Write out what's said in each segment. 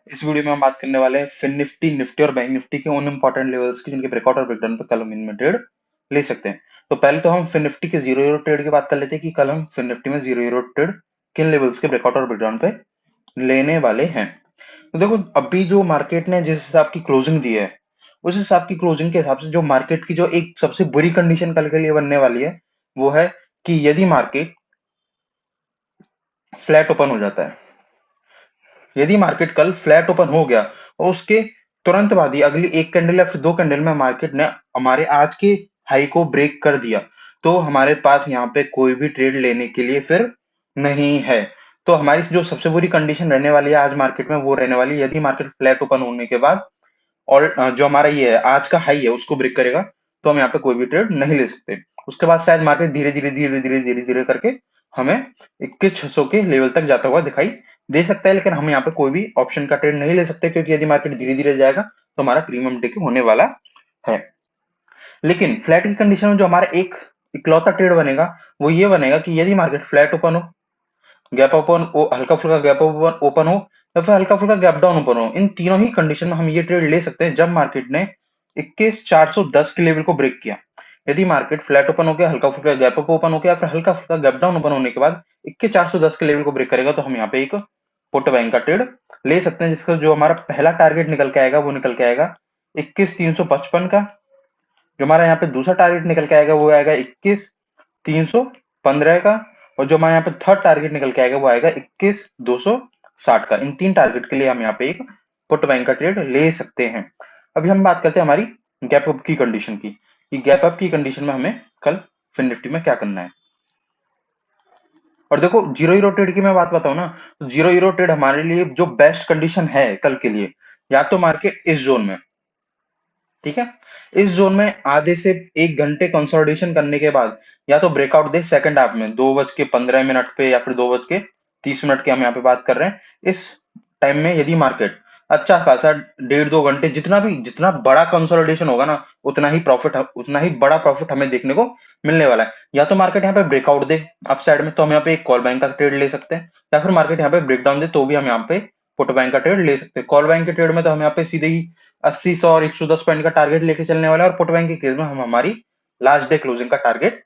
इस वीडियो में हम बात करने वाले हैं फिन निफ्टी, निफ्टी और बैंक निफ्टी के उन इंपॉर्टेंट लेवल्स की जिनके ब्रेकआउट और ब्रेकडाउन पे कल हम इनमें ट्रेड ले सकते हैं। तो पहले तो हम फिन निफ्टी के जीरो यूरो ट्रेड की बात कर लेते हैं कि कल हम फिन निफ्टी में जीरो यूरो ट्रेड किन लेवल्स के ब्रेकआउट और ब्रेकडाउन पे लेने वाले हैं। तो देखो, अभी जो मार्केट ने जिस हिसाब की क्लोजिंग दी है, उस हिसाब की क्लोजिंग के हिसाब से जो मार्केट की जो एक सबसे बुरी कंडीशन कल के लिए बनने वाली है, वो है कि यदि मार्केट फ्लैट ओपन हो जाता है, यदि मार्केट कल फ्लैट ओपन हो गया और उसके तुरंत बाद ही अगली एक कैंडल या फिर दो कैंडल में मार्केट ने हमारे आज के हाई को ब्रेक कर दिया, तो हमारे पास यहाँ पे कोई भी ट्रेड लेने के लिए फिर नहीं है। तो हमारी जो सबसे बुरी कंडीशन रहने वाली है आज मार्केट में, वो रहने वाली है यदि मार्केट फ्लैट ओपन होने के बाद और जो हमारा ये है आज का हाई है उसको ब्रेक करेगा, तो हम यहाँ पे कोई भी ट्रेड नहीं ले सकते। उसके बाद शायद मार्केट धीरे धीरे धीरे धीरे धीरे धीरे करके हमें 21,600 के लेवल तक जाता हुआ दिखाई दे सकता है, लेकिन हम यहाँ पे कोई भी ऑप्शन का ट्रेड नहीं ले सकते, क्योंकि यदि मार्केट धीरे धीरे जाएगा तो हमारा प्रीमियम टेक होने वाला है। लेकिन फ्लैट की कंडीशन में जो हमारा एक इकलौता ट्रेड बनेगा, वो ये बनेगा कि यदि मार्केट फ्लैट ओपन हो, गैप ओपन हल्का फुल्का गैप ओपन ओपन हो, या फिर हल्का फुल्का गैप डाउन ओपन हो, इन तीनों ही कंडीशन में हम ये ट्रेड ले सकते हैं जब मार्केट ने 21,410 के लेवल को ब्रेक किया। यदि मार्केट फ्लैट ओपन हो गया, हल्का फुल्का गैप अप ओपन हो गया, फिर हल्का फुल्का गैप डाउन ओपन होने के बाद 21,410 के लेवल को ब्रेक करेगा, तो हम यहाँ पे एक पुट बैंक का ट्रेड ले सकते हैं, जिसका जो हमारा पहला टारगेट निकल के आएगा वो निकल के आएगा 21,355 का। जो हमारा यहाँ पे दूसरा टारगेट निकल के आएगा वो आएगा 21,315 का। और जो हमारे यहाँ पे थर्ड टारगेट निकल के आएगा वो आएगा 21,260 का। इन तीन टारगेट के लिए हम यहाँ पे एक पुट बैंक का ट्रेड ले सकते हैं। अभी हम बात करते हैं हमारी गैप अप की कंडीशन की, कि गैप अप की कंडीशन में हमें कल फिन निफ्टी में क्या करना है। और देखो, जीरो यूरो ट्रेड की मैं बात बताऊं ना, तो जीरो यूरो ट्रेड हमारे लिए जो बेस्ट कंडीशन है कल के लिए, या तो मार्केट इस जोन में, ठीक है, इस जोन में आधे से एक घंटे कंसोलिडेशन करने के बाद या तो ब्रेकआउट दे सेकंड हाफ में 2:15 पे या फिर 2:30 की हम यहाँ पे बात कर रहे हैं। इस टाइम में यदि मार्केट अच्छा खासा 1.5-2 घंटे जितना बड़ा कंसोलिडेशन होगा ना, उतना ही बड़ा प्रॉफिट हमें देखने को मिलने वाला है। या तो मार्केट यहाँ पे ब्रेकआउट दे अप साइड में, तो हम यहाँ पे एक कॉल बैंक का ट्रेड ले सकते हैं, या फिर मार्केट यहाँ पे ब्रेकडाउन दे तो भी हम यहाँ पे पुट बैंक का ट्रेड ले सकते हैं। कॉल बैंक के ट्रेड में तो हम यहाँ पे सीधे ही 80, 100 और 110 पॉइंट का टारगेट लेके चलने वाले हैं, और पुट बैंक के केस में हम हमारी लास्ट डे क्लोजिंग का टारगेट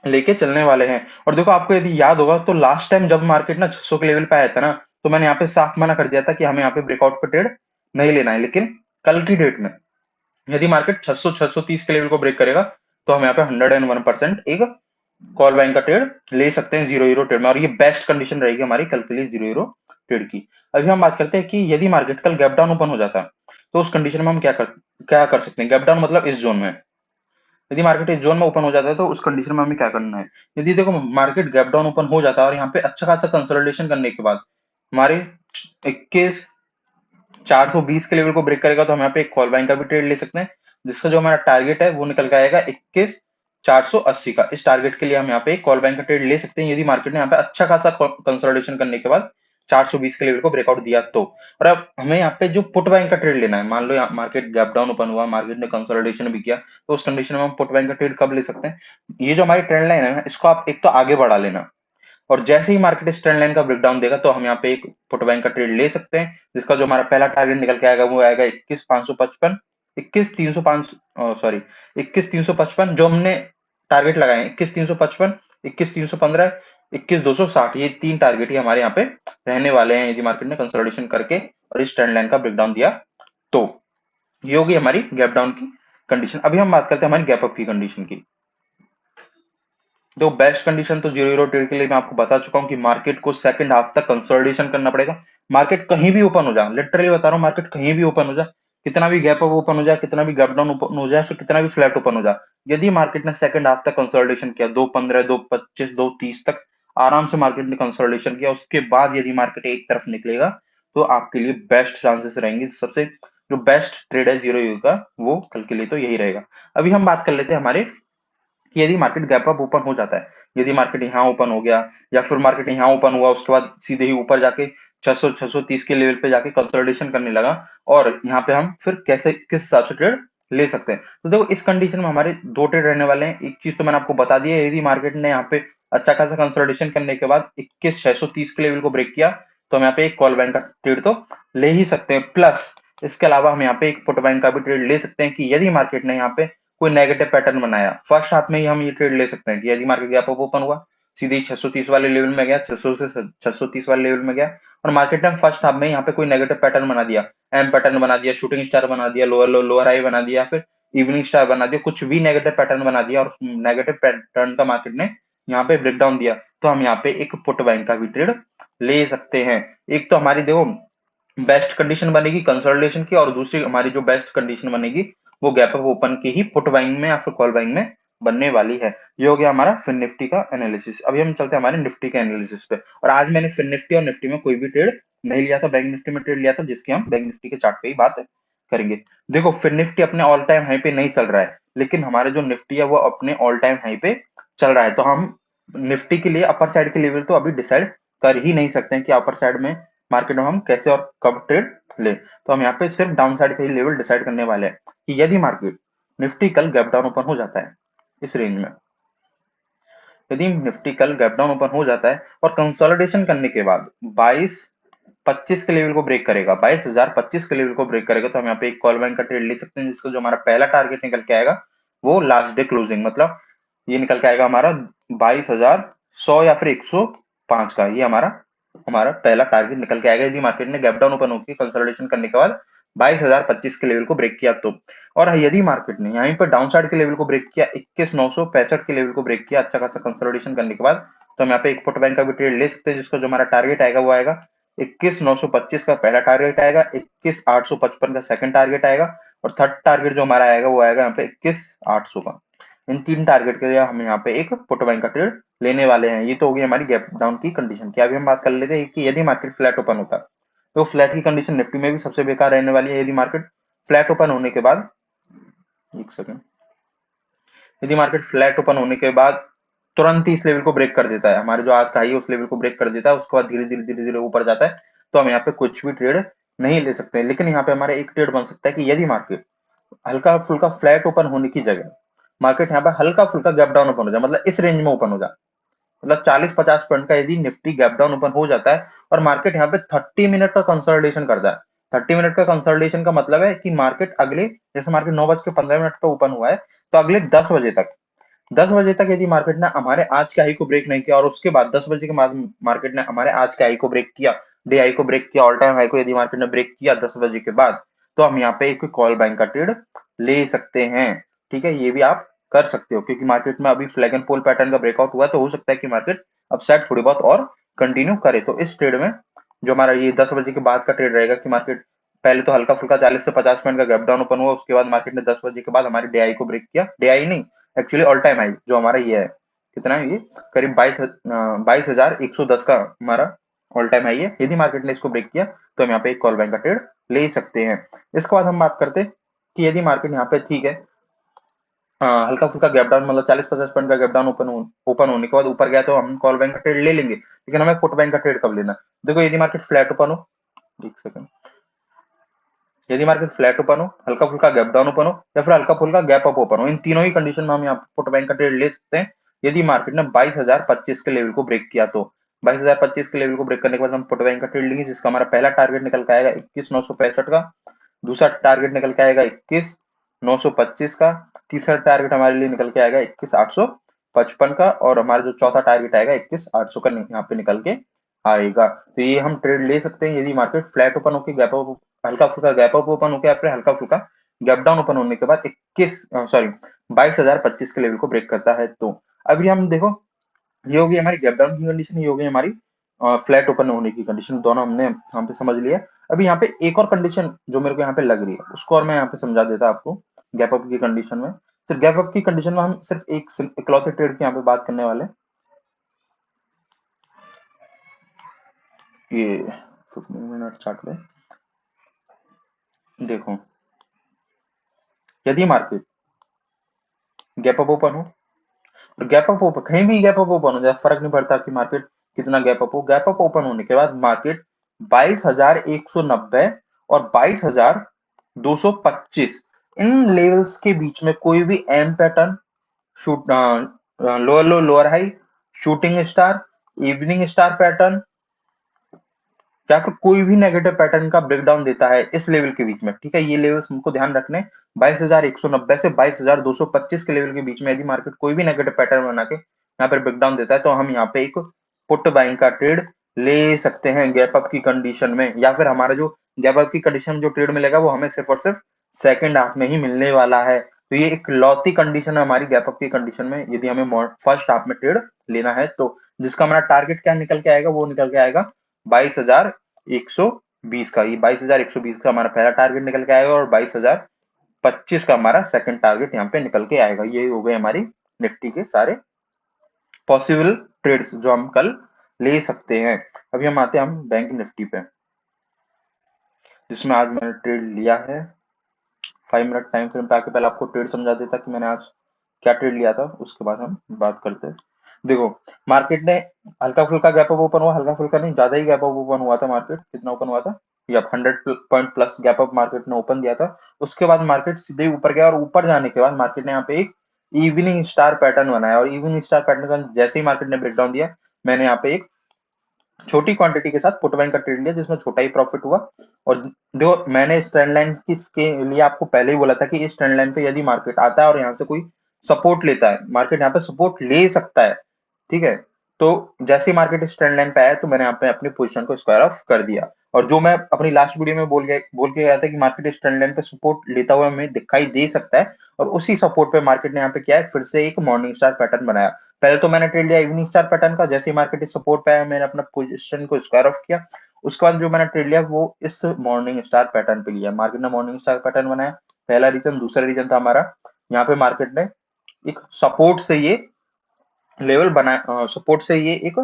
लेके चलने वाले हैं। और देखो, आपको यदि याद होगा तो लास्ट टाइम जब मार्केट ना 600 के लेवल पे आया था ना, तो मैंने यहाँ पे साफ मना कर दिया था कि हमें यहाँ पे ब्रेकआउट पे ट्रेड नहीं लेना है। लेकिन कल की डेट में यदि मार्केट 600 630 के लेवल को ब्रेक करेगा, तो हम यहाँ पे 101% एक कॉल बैंक का ट्रेड ले सकते हैं जीरो यूरो ट्रेड में, और ये बेस्ट कंडीशन रहेगी हमारी कल के लिए जीरो यूरो ट्रेड की। अभी हम बात करते हैं कि यदि मार्केट कल गैप डाउन ओपन हो जाता है, तो उस कंडीशन में हम क्या कर सकते हैं। गैप डाउन मतलब इस जोन में, यदि मार्केट इस जोन में ओपन हो जाता है तो उस कंडीशन में हमें क्या करना है। यदि देखो मार्केट गैप डाउन ओपन हो जाता है और यहाँ पे अच्छा खासा कंसोलिडेशन करने के बाद हमारे 21,420 के लेवल को ब्रेक करेगा, तो हम यहाँ पे एक कॉल बैंक का भी ट्रेड ले सकते हैं, जिसका जो हमारा टारगेट है वो निकल के आएगा 21,480 का। इस टारगेट के लिए हम यहाँ पे एक कॉल बैंक का ट्रेड ले सकते हैं, यदि मार्केट ने यहाँ पे अच्छा खासा कंसोलिडेशन करने के बाद 420 के लेवल को ब्रेकआउट दिया तो। और अब हमें यहाँ पे जो पुट बैंक का ट्रेड लेना है, मान लो मार्केट गैप डाउन ओपन हुआ, मार्केट ने कंसोलिडेशन भी किया, तो उस कंडीशन में हम पुट बैंक का ट्रेड कब ले सकते हैं। ये जो हमारी ट्रेंड लाइन है ना, इसको आप एक तो आगे बढ़ा लेना, और जैसे ही मार्केट इस ट्रेंड लाइन का ब्रेकडाउन देगा, तो हम यहाँ पे एक पुट बैंक का ट्रेड ले सकते हैं, जिसका जो हमारा पहला टारगेट निकल के आएगा वो आएगा 21,555, 21,305, सॉरी 21,355 जो हमने टारगेट लगाए हैं, 21,355, 21,315, 21,260, ये तीन टारगेट ही हमारे यहाँ पे रहने वाले हैं यदि मार्केट ने कंसोलिडेशन करके और इस ट्रेंड लाइन का ब्रेकडाउन दिया तो। ये होगी हमारी गैप डाउन की कंडीशन। अभी हम बात करते हैं हमारी गैप अप की कंडीशन की। तो बेस्ट कंडीशन तो जीरो यूरो ट्रेड के लिए मैं आपको बता चुका हूं कि मार्केट को सेकंड हाफ तक कंसोलिडेशन करना पड़ेगा। मार्केट कहीं भी ओपन हो जाए, लिटरली बता रहा हूं, मार्केट कहीं भी ओपन हो जाए, कितना भी गैप अप ओपन हो जाए, कितना भी गैप डाउन ओपन हो जाए, फिर कितना भी फ्लैट ओपन हो जाए, यदि मार्केट ने सेकंड हाफ तक कंसोलिडेशन किया 2:15, 2:25, 2:30 तक आराम से मार्केट ने कंसोलिडेशन किया, उसके बाद यदि मार्केट एक तरफ निकलेगा, तो आपके लिए बेस्ट चांसेस रहेंगे। सबसे जो बेस्ट ट्रेड है जीरो यू का, वो कल के लिए तो यही रहेगा। अभी हम बात कर लेते हैं हमारे कि यदि मार्केट गैप अप ओपन हो जाता है, यदि मार्केट यहाँ ओपन हो गया या फिर मार्केट यहाँ ओपन हुआ, उसके बाद सीधे ही ऊपर जाके 600 630 के लेवल पे जाके कंसोलिडेशन करने लगा, और यहाँ पे हम फिर कैसे किस हिसाब से ट्रेड ले सकते हैं। तो देखो, इस कंडीशन में हमारे दो ट्रेड रहने वाले हैं। एक चीज तो मैंने आपको बता दी है, यदि मार्केट ने यहाँ पे अच्छा खासा कंसोलिडेशन करने के बाद 21,630 के लेवल को ब्रेक किया, तो हम यहाँ पे एक कॉल बैंक का ट्रेड तो ले ही सकते हैं। प्लस इसके अलावा हम यहाँ पे एक पुट बैंक का भी ट्रेड ले सकते हैं कि यदि मार्केट ने यहाँ पे कोई नेगेटिव पैटर्न बनाया, फर्स्ट हाफ में ही हम ये ट्रेड ले सकते हैं कि यदि मार्केट गैप अप ओपन हुआ, सीधे 630 वाले लेवल में गया, 600 से 630 वाले लेवल में गया, और मार्केट ने फर्स्ट हाफ में यहाँ पे कोई नेगेटिव पैटर्न बना दिया, एम पैटर्न बना दिया, शूटिंग स्टार बना दिया, लोअर लो लोअर हाई बना दिया, फिर इवनिंग स्टार बना दिया, कुछ भी नेगेटिव पैटर्न बना दिया और नेगेटिव पैटर्न का मार्केट ने यहाँ पे ब्रेकडाउन दिया, तो हम यहाँ पे एक पुट बैंक का भी ट्रेड ले सकते हैं। एक तो हमारी देखो बेस्ट कंडीशन बनेगी कंसोलिडेशन की, और दूसरी हमारी जो बेस्ट कंडीशन बनेगी वो गैप अप ओपन की ही पुट बाइंग में या फिर कॉल बाइंग में बनने वाली है। ये हो गया हमारा फिन निफ्टी का एनालिसिस। अभी हम चलते हैं हमारे निफ्टी के एनालिसिस पे। और आज मैंने फिन निफ्टी और निफ्टी में कोई भी ट्रेड नहीं लिया था, बैंक निफ्टी में ट्रेड लिया था, जिसकी हम बैंक निफ्टी के चार्ट पे ही बात करेंगे। देखो फिन निफ्टी अपने ऑल टाइम हाई पे नहीं चल रहा है, लेकिन हमारे जो निफ्टी है वो अपने ऑल टाइम हाई पे चल रहा है। तो हम निफ्टी के लिए अपर साइड के लेवल तो अभी डिसाइड कर ही नहीं सकते हैं कि अपर साइड में मार्केट में हम कैसे और कब ट्रेड ले। तो हम यहाँ पे सिर्फ डाउन साइड का ही लेवल डिसाइड करने वाले हैं कि यदि मार्केट निफ्टी कल गैप डाउन ओपन हो जाता है इस रेंज में, यदि निफ्टी कल गैप डाउन ओपन हो जाता है और कंसोलिडेशन करने के बाद 2225 के लेवल को ब्रेक करेगा, 22,025 के लेवल को ब्रेक करेगा, तो हम यहाँ पे एक कॉल बैंक का ट्रेड ले सकते हैं, जिसका जो हमारा पहला टारगेट निकल के आएगा वो लास्ट डे क्लोजिंग, मतलब ये निकल के आएगा हमारा 22,100 या फिर 105 का। ये हमारा हमारा पहला टारगेट निकल के आएगा यदि मार्केट ने गैप डाउन ओपन होकर कंसोलिडेशन करने के बाद 22,025 के लेवल को ब्रेक किया तो। और यदि मार्केट ने यहीं पर डाउन साइड के लेवल को ब्रेक किया, 21,965 के लेवल को ब्रेक किया अच्छा खासा कंसोलिडेशन करने के बाद, तो हम यहाँ पे एक पुट बैंक का भी ट्रेड ले सकते हैं, जिसका जो हमारा टारगेट आएगा वो आएगा 21,925 का पहला टारगेट आएगा, 21,855 का सेकंड टारगेट आएगा, और थर्ड टारगेट जो हमारा आएगा वो आएगा यहाँ पे 21,800 का। इन तीन टारगेट के लिए हम यहाँ पे एक पुट बैंक का ट्रेड लेने वाले हैं। ये तो होगी हमारी गैप डाउन की कंडीशन की। अभी हम बात कर लेते हैं कि यदि मार्केट फ्लैट ओपन होता है, तो फ्लैट की कंडीशन निफ्टी में भी सबसे बेकार रहने वाली है। यदि मार्केट फ्लैट ओपन होने के बाद, एक सेकंड, यदि मार्केट फ्लैट ओपन होने के बाद तुरंत ही इस लेवल को ब्रेक कर देता है, हमारे जो आज का हाई है उस लेवल को ब्रेक कर देता है, उसके बाद धीरे धीरे ऊपर जाता है, तो हम यहाँ पे कुछ भी ट्रेड नहीं ले सकते। लेकिन यहाँ पे हमारा एक ट्रेड बन सकता है कि यदि मार्केट हल्का फुल्का फ्लैट ओपन होने की जगह मार्केट यहाँ पे हल्का फुल्का गैप डाउन ओपन हो जाए, मतलब इस रेंज में ओपन हो जाए, मतलब 40-50 पॉइंट का यदि निफ्टी गैप डाउन ओपन हो जाता है और मार्केट यहाँ पे 30 मिनट का कंसोलिडेशन करता है। 30 मिनट का कंसोलिडेशन का मतलब है कि मार्केट अगले, जैसे मार्केट 9:15 पे ओपन हुआ है, तो अगले 10 बजे तक यदि मार्केट ने हमारे आज के हाई को ब्रेक नहीं किया, और उसके बाद 10 बजे के बाद मार्केट ने हमारे आज के हाई को ब्रेक किया, डे हाई को ब्रेक किया, ऑल टाइम हाई को यदि मार्केट ने ब्रेक किया 10 बजे के बाद, तो हम यहाँ पे एक कॉल बैंक का ट्रेड ले सकते हैं। ठीक है, ये भी आप कर सकते हो, क्योंकि मार्केट में अभी फ्लैग एंड पोल पैटर्न का ब्रेकआउट हुआ है, तो हो सकता है कि मार्केट अपसाइड थोड़ी बहुत और कंटिन्यू करे। तो इस ट्रेड में जो हमारा ये 10 बजे के बाद का ट्रेड रहेगा कि मार्केट पहले तो हल्का फुल्का 40 से 50 पॉइंट का गैप डाउन ओपन हुआ, उसके बाद मार्केट ने 10 बजे के बाद हमारी डे आई को ब्रेक किया, डे आई नहीं एक्चुअली ऑल टाइम हाई जो हमारा ये है, कितना है ये, करीब 22,110 का हमारा ऑल टाइम हाई है। यदि मार्केट ने इसको ब्रेक किया तो हम यहाँ पे एक कॉल बैंक का ट्रेड ले सकते हैं। इसके बाद हम बात करते हैं कि यदि मार्केट यहाँ पे ठीक है हल्का फुल्का गैप डाउन, मतलब 40-50 पॉइंट का गैप डाउन ओपन होने के बाद ऊपर गया, तो हम कॉल बैंक का ट्रेड ले लेंगे। लेकिन हमें पुट बैंक का ट्रेड कब लेना, देखो यदि मार्केट फ्लैट ओपन हो, एक सेकंड, यदि मार्केट फ्लैट ओपन हो, हल्का फुल्का गैप डाउन ओपन हो, या फिर हल्का फुल्का गैप अप ओपन हो, इन तीनों ही कंडीशन में हम यहाँ पुट बैंक का ट्रेड ले सकते हैं। यदि मार्केट ने 22,025 के लेवल को ब्रेक किया, तो 22,025 के लेवल को ब्रेक करने के बाद हम पुट बैंक का ट्रेड लेंगे, जिसका हमारा पहला टारगेट निकल के आएगा 21,965 का, दूसरा टारगेट निकल के आएगा 21,925 का, तीसरा टारगेट हमारे लिए निकल के आएगा 21,855 का, और हमारा जो चौथा टारगेट आएगा 21,800 का यहाँ पे निकल के आएगा। तो ये हम ट्रेड ले सकते हैं यदि मार्केट फ्लैट ओपन होकर गैप अप, हल्का फुल्का गैप अप ओपन होकर, या फिर हल्का फुल्का गैप डाउन ओपन होने के बाद 22,025 के लेवल को ब्रेक करता है। तो अभी हम देखो, ये होगी हमारी गैप डाउन की कंडीशन, ये होगी हमारी फ्लैट ओपन होने की कंडीशन, दोनों हमने यहाँ पे समझ लिया। अभी यहाँ पे एक और कंडीशन जो मेरे को यहाँ पे लग रही है उसको और मैं यहाँ पे समझा देता आपको। गैप अप की कंडीशन में, सिर्फ गैप अप की कंडीशन में हम सिर्फ एक इकलौते ट्रेड की यहाँ पे बात करने वाले हैं। ये 15 मिनट चार्ट पे देखो, यदि मार्केट गैप अप ओपन हो, और गैप अप ओपन कहीं भी गैप अप ओपन हो जाए, फर्क नहीं पड़ता कि मार्केट कितना गैप अप हो, गैप अप ओपन होने के बाद मार्केट 22,190 और 22,225 इन लेवल्स के बीच में कोई भी M pattern, shoot lower low lower high, shooting star, evening star pattern, या फिर कोई भी नेगेटिव पैटर्न का ब्रेकडाउन देता है इस लेवल के बीच में, ठीक है, ये लेवल्स हमको ध्यान रखने, 22,190 से 22,225 के लेवल के बीच में यदि मार्केट कोई भी नेगेटिव पैटर्न बना के यहाँ पर ब्रेकडाउन देता है तो हम यहाँ पे एक पुट बाइंग का ट्रेड ले सकते हैं गैप अप की कंडीशन में, या फिर हमारा जो गैप अप की कंडीशन में जो ट्रेड मिलेगा वो हमें सिर्फ और सिर्फ सेकंड हाफ में ही मिलने वाला है। तो ये एक लौती कंडीशन है हमारी गैप अप की कंडीशन में, यदि हमें फर्स्ट हाफ में ट्रेड लेना है तो, जिसका हमारा टारगेट क्या निकल के आएगा, वो निकल के आएगा 22,120 का। ये 22,120 का हमारा पहला टारगेट निकल के आएगा और 22,025 का हमारा सेकंड टारगेट यहाँ पे निकल के आएगा। ये हो गए हमारी निफ्टी के सारे पॉसिबल ट्रेड्स जो हम कल ले सकते हैं। अभी हम आते हैं हम बैंक निफ्टी पे, जिसमें आज मैंने ट्रेड लिया है। 5 मिनट टाइम फ्रेम पे आके पहले आपको ट्रेड समझा देता कि मैंने आज क्या ट्रेड लिया था, उसके बाद हम बात करते हैं। देखो, मार्केट ने हल्का फुल्का गैप अप ओपन हुआ, हल्का फुल्का नहीं, ज्यादा ही गैप अप ओपन हुआ था मार्केट। कितना ओपन हुआ था, या 100 point plus gap up market ने ओपन दिया था। उसके बाद मार्केट सीधे ऊपर गया और ऊपर जाने के बाद मार्केट ने यहाँ पे एक इवनिंग स्टार पैटर्न बनाया, और इवनिंग स्टार पैटर्न का जैसे ही मार्केट ने ब्रेकडाउन दिया, मैंने यहाँ पे एक छोटी क्वांटिटी के साथ पुट बाइंग का ट्रेड लिया, जिसमें छोटा ही प्रॉफिट हुआ। और देखो, मैंने इस ट्रेंड लाइन के लिए आपको पहले ही बोला था कि इस ट्रेंड लाइन पे यदि मार्केट आता है और यहाँ से कोई सपोर्ट लेता है, मार्केट यहाँ पे सपोर्ट ले सकता है, ठीक है। तो जैसे ही मार्केट इस ट्रेंड लाइन पे आया तो मैंने यहाँ पे अपनी पोजीशन को स्क्वायर ऑफ कर दिया। और जो मैं अपनी लास्ट वीडियो में बोल के गया था कि मार्केट इस ट्रेंड लाइन पे सपोर्ट लेता हुआ हमें दिखाई दे सकता है, और उसी सपोर्ट पे मार्केट ने यहाँ पे क्या है, फिर से एक मॉर्निंग स्टार पैटर्न बनाया। पहले तो मैंने ट्रेड लिया इवनिंग स्टार पैटर्न का, जैसे ही मार्केट इस सपोर्ट पे आया मैंने अपना पोजीशन को स्क्वायर ऑफ किया। उसके बाद जो मैंने ट्रेड लिया वो इस मॉर्निंग स्टार पैटर्न पे लिया। मार्केट ने मॉर्निंग स्टार पैटर्न बनाया, पहला रीजन। दूसरा रीजन था हमारा, यहाँ पे मार्केट ने एक सपोर्ट से ये लेवल बना, सपोर्ट से ये एक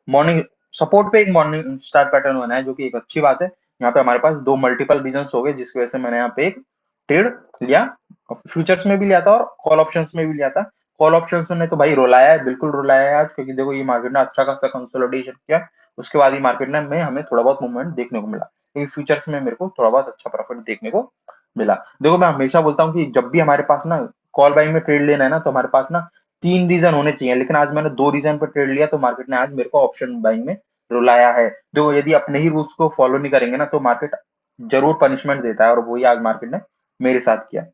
मॉर्निंग सपोर्ट पे एक मॉर्निंग स्टार पैटर्न बना है, जो कि एक अच्छी बात है। यहाँ पे हमारे पास दो मल्टीपल रीजन हो गए, जिसकी वजह से मैंने यहाँ पे एक ट्रेड लिया। फ्यूचर्स में भी लिया था और कॉल ऑप्शंस में भी लिया था। कॉल ऑप्शंस ने तो भाई रुलाया है, बिल्कुल रुलाया है आज, क्योंकि देखो ये मार्केट ने अच्छा खासा कंसोलिडेशन किया, उसके बाद ही मार्केट में हमें थोड़ा बहुत मूवमेंट देखने को मिला, लेकिन फ्यूचर्स में मेरे को थोड़ा बहुत अच्छा प्रॉफिट देखने को मिला। देखो, मैं हमेशा बोलता हूँ कि जब भी हमारे पास ना कॉल बाइंग में ट्रेड लेना है ना, तो हमारे पास ना 3 रीजन होने चाहिए, लेकिन आज मैंने 2 रीजन पर ट्रेड लिया, तो मार्केट ने आज मेरे को ऑप्शन बाइंग में रुलाया है। जो यदि अपने ही रूल्स को फॉलो नहीं करेंगे ना, तो मार्केट जरूर पनिशमेंट देता है, और वही आज मार्केट ने मेरे साथ किया।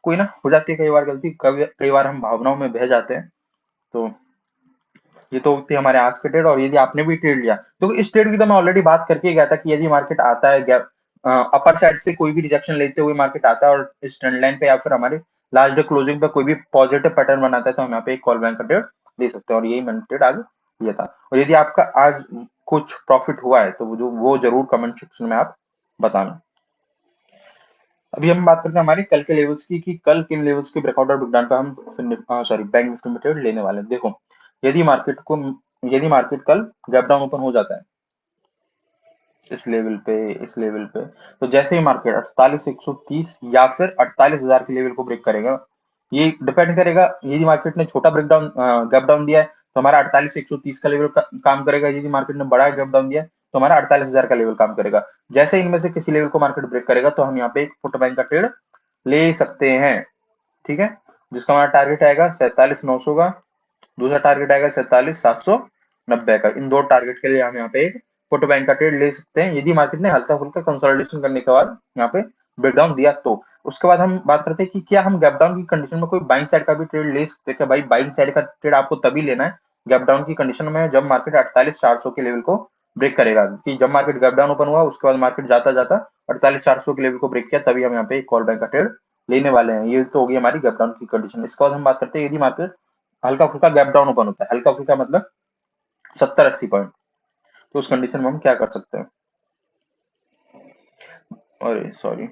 कोई ना, हो जाती है कई बार गलती, कई बार हम भावनाओं में बह जाते हैं। तो ये तो थी हमारे आज के ट्रेड। और यदि आपने भी ट्रेड लिया तो इस ट्रेड की तो मैं ऑलरेडी बात करके गया था कि यदि मार्केट आता है गैप अपर साइड से कोई भी रिजेक्शन लेते हुए मार्केट आता है और इस ट्रेंड लाइन पे या फिर हमारे लास्ट डे क्लोजिंग पे कोई भी पॉजिटिव पैटर्न बनाता है, तो हम यहाँ पे एक कॉल बैंक का ट्रेड ले सकते हैं, और यही मैंने ट्रेड आज लिया था। और यदि आपका आज कुछ प्रॉफिट हुआ है तो वो जरूर कमेंट सेक्शन में आप बताना। अभी हम बात करते हैं हमारे कल के लेवल्स की, कि कल किन लेवल्स के ब्रेकआउट और ब्रेकडाउन पे हम सॉरी बैंक निफ्टी में ट्रेड लेने वाले हैं। देखो, यदि मार्केट को यदि मार्केट कल गैप डाउन ओपन हो जाता है इस लेवल पे, तो जैसे ही मार्केट 48,130 या फिर 48,000 के लेवल को ब्रेक करेगा, ये डिपेंड करेगा। यदि मार्केट ने छोटा ब्रेकडाउन गैप डाउन दिया है तो हमारा 48,130 का लेवल काम करेगा। यदि मार्केट ने बड़ा गैप डाउन दिया है तो हमारा 48,000 का लेवल काम करेगा। जैसे इनमें से किसी लेवल को मार्केट ब्रेक करेगा तो हम यहाँ पे एक पुट बैंक का ट्रेड ले सकते हैं, ठीक है, जिसका हमारा टारगेट आएगा 47,900 का, दूसरा टारगेट आएगा 47,790 का। इन दो टारगेट के लिए हम यहाँ पे एक पुट बैंक का ट्रेड ले सकते हैं, यदि मार्केट ने हल्का फुल्का कंसोलिडेशन करने के बाद यहाँ पे ब्रेकडाउन दिया तो। उसके बाद हम बात करते हैं कि क्या हम गैप डाउन की कंडीशन में कोई बाइंग साइड का भी ट्रेड ले सकते हैं क्या। भाई, बाइंग साइड का ट्रेड आपको तभी लेना है गैप डाउन की कंडीशन में, जब मार्केट 48,400 के लेवल को ब्रेक करेगा। कि जब मार्केट गैप डाउन ओपन हुआ उसके बाद मार्केट जाता जाता 48,400 के लेवल को ब्रेक किया, तभी हम यहाँ पे एक कॉल बैंक का ट्रेड लेने वाले हैं। ये तो होगी हमारी गैप डाउन की कंडीशन। इसके बाद हम बात करते हैं यदि मार्केट हल्का फुल्का गैप डाउन ओपन होता है, हल्का फुल्का मतलब 70-80 पॉइंट, तो उस कंडीशन में हम क्या कर सकते हैं। अरे सॉरी,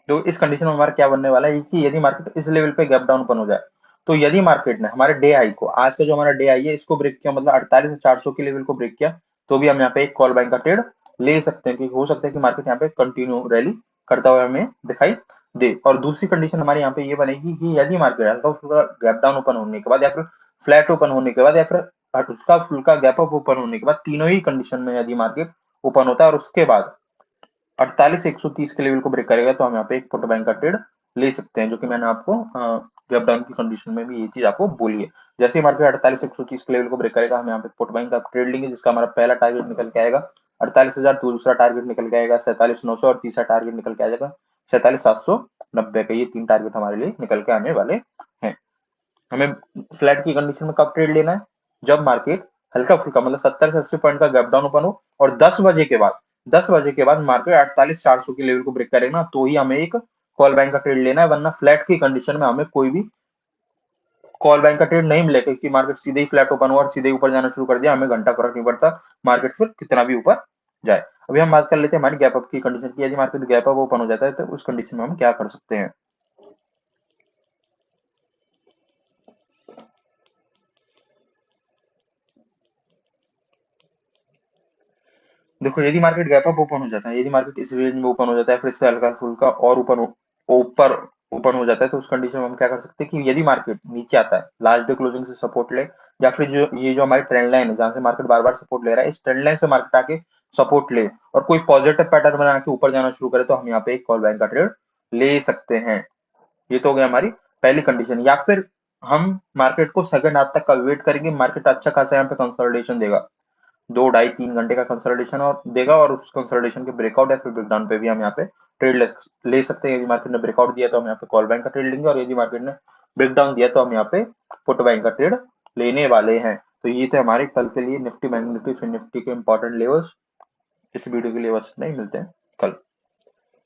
तो इस कंडीशन में हमारा क्या बनने वाला है कि यदि मार्केट इस लेवल पे गैप डाउन ओपन हो जाए, तो यदि मार्केट ने हमारे डे हाई को, आज का जो हमारा डे हाई है, इसको ब्रेक किया, मतलब 48,400 के लेवल को ब्रेक किया, तो भी हम यहाँ पे एक कॉल बैंक का ट्रेड ले सकते हैं, क्योंकि हो सकता है कि मार्केट यहाँ पे कंटिन्यू रैली करता हुआ हमें दिखाई दे। और दूसरी कंडीशन हमारी यहाँ पे ये बनेगी कि यदि मार्केट हल्का फुल्का गैप डाउन ओपन होने के बाद या फिर फ्लैट ओपन होने के बाद या फिर हल्का फुल्का गैप अप ओपन होने के बाद, तीनों ही कंडीशन में यदि मार्केट ओपन होता है और उसके बाद 48,130 के लेवल को ब्रेक करेगा, तो हम यहाँ पे एक पुट बैंक का ट्रेड ले सकते हैं, जो कि मैंने आपको गैप डाउन की कंडीशन में भी ये चीज आपको बोली है। जैसे ही मार्केट 48,130 के लेवल को ब्रेक करेगा, हम यहाँ पे पुट बैंक का ट्रेड लेंगे, जिसका हमारा पहला टारगेट निकल के आएगा 48,000 दूसरा टारगेट निकल के आएगा, 47,900 और तीसरा टारगेट निकल के आ जाएगा 47,790 का। ये 3 टारगेट हमारे लिए निकल के आने वाले हैं। हमें फ्लैट की कंडीशन में कब ट्रेड लेना है? जब मार्केट हल्का फुल्का मतलब 70 से 80 पॉइंट का गैप डाउन ओपन हो और 10 बजे के बाद मार्केट 48,400 के लेवल को ब्रेक करेगा ना, तो ही हमें एक कॉल बैंक का ट्रेड लेना है, वरना फ्लैट की कंडीशन में हमें कोई भी कॉल बैंक का ट्रेड नहीं मिलेगा कि मार्केट सीधे ही फ्लैट ओपन हुआ और सीधे ऊपर जाना शुरू कर दिया, हमें घंटा फर्क नहीं पड़ता, मार्केट फिर कितना भी ऊपर जाए। अभी हम बात कर लेते हैं हमारी गैप अप की कंडीशन की। यदि मार्केट गैप अप ओपन हो जाता है तो उस कंडीशन में हम क्या कर सकते हैं? देखो, यदि मार्केट गैप अप ओपन हो जाता है, यदि मार्केट इस रेंज में ओपन हो जाता है, फिर से हल्का फुल्का और ऊपर ओपन हो जाता है, तो उस कंडीशन में हम क्या कर सकते हैं कि यदि मार्केट नीचे आता है, लास्ट डे क्लोजिंग से सपोर्ट ले, या फिर जो ये जो हमारी ट्रेंड लाइन है जहां से मार्केट बार बार सपोर्ट ले रहा है, इस ट्रेंड लाइन से मार्केट आके सपोर्ट ले और कोई पॉजिटिव पैटर्न बना के ऊपर जाना शुरू करे, तो हम यहाँ पे एक कॉल बैंक का ट्रेड ले सकते हैं। ये तो हो गया हमारी पहली कंडीशन। या फिर हम मार्केट को सेकंड हाफ तक का वेट करेंगे, मार्केट अच्छा खासा यहाँ पे कंसोलिडेशन देगा, 2 ढाई 3 घंटे का कंसोलिडेशन और देगा, और उस कंसोलिडेशन के ब्रेकआउट या फिर ब्रेकडाउन पे भी हम यहाँ पे ट्रेड ले सकते हैं। यदि मार्केट ने ब्रेकआउट दिया तो हम यहाँ पे कॉल बैंक का ट्रेड लेंगे, और यदि मार्केट ने ब्रेकडाउन दिया तो हम यहाँ पे पुट बैंक का ट्रेड लेने वाले हैं। तो ये थे हमारे कल के लिए Nifty Bank Nifty Fin Nifty के इंपॉर्टेंट लेवल्स। इस वीडियो के लिए बस नहीं, मिलते हैं।